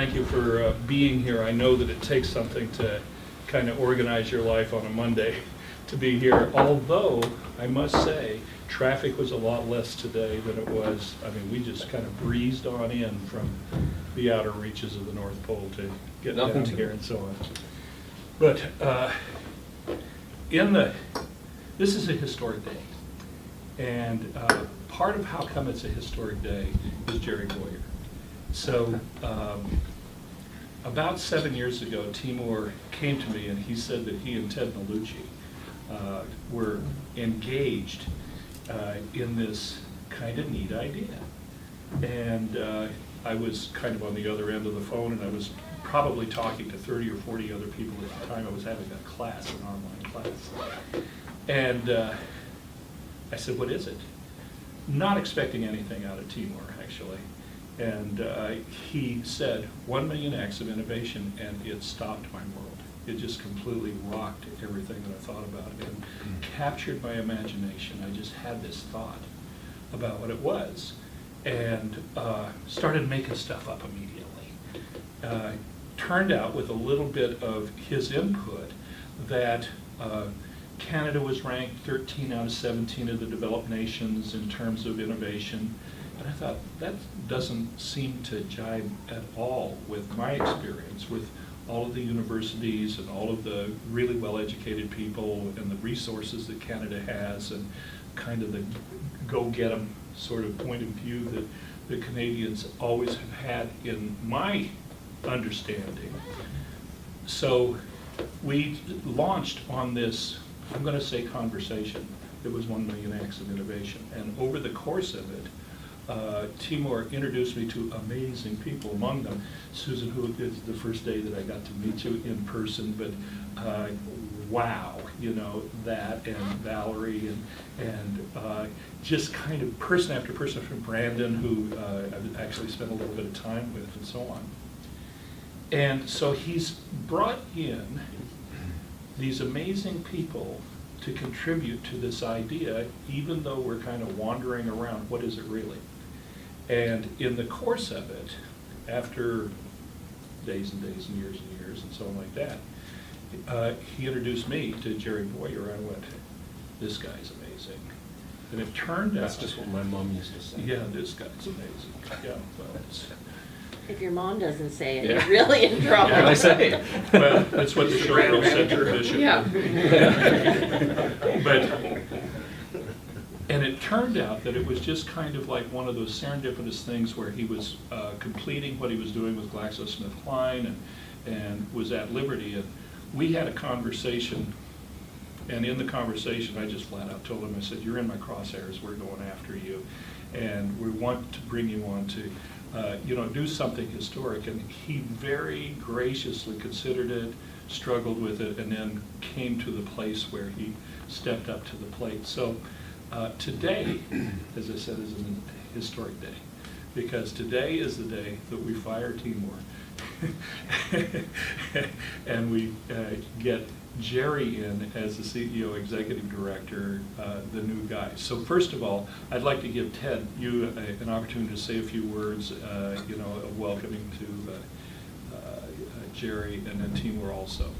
thank you for being here. I know that it takes something to kind of organize your life on a Monday to be here, although I must say, traffic was a lot less today than it was. I mean, we just kind of breezed on in from the outer reaches of the North Pole to get down here and so on. But this is a historic day. And part of how come it's a historic day is Jerry Boyer. So about 7 years ago, Timur came to me and he said that he and Ted Nalucci were engaged in this kind of neat idea. And I was kind of on the other end of the phone, and I was probably talking to 30 or 40 other people at the time. I was having a class, an online class. And I said, what is it? Not expecting anything out of Timur, actually. And he said, 1 million acts of innovation, and it stopped my world. It just completely rocked everything that I thought about it and captured my imagination. I just had this thought about what it was and started making stuff up immediately. Turned out with a little bit of his input that Canada was ranked 13 out of 17 of the developed nations in terms of innovation. And I thought, that doesn't seem to jibe at all with my experience with all of the universities and all of the really well-educated people and the resources that Canada has and kind of the go-get-em sort of point of view that the Canadians always have had in my understanding. So we launched on this, I'm going to say conversation. It was 1 million acts of innovation. And over the course of it, Timur introduced me to amazing people, among them Susan, who is the first day that I got to meet you in person, but wow, you know, that, and Valerie, and just kind of person after person, from Brandon, who I've actually spent a little bit of time with, and so on. And so he's brought in these amazing people to contribute to this idea, even though we're kind of wandering around, what is it really? And in the course of it, after days and days and years and so on like that, he introduced me to Jerry Boyer. I went, this guy's amazing. And it turned out... That's just what my mom used to say. Yeah, this guy's amazing. Yeah, well, it's... If your mom doesn't say it, Yeah. you're really in trouble. What can I say? Well, that's what the showgirl said to the bishop. Yeah. But, and it turned out that it was just kind of like one of those serendipitous things where he was completing what he was doing with GlaxoSmithKline and was at Liberty. And we had a conversation, and in the conversation, I just flat out told him, I said, you're in my crosshairs, we're going after you. And we want to bring you on to do something historic. And he very graciously considered it, struggled with it, and then came to the place where he stepped up to the plate. So today, as I said, is a historic day, because today is the day that we fire Timur and we get Jerry in as the CEO, Executive Director, the new guy. So first of all, I'd like to give Ted, you an opportunity to say a few words, of welcoming to Jerry, and then Timur also.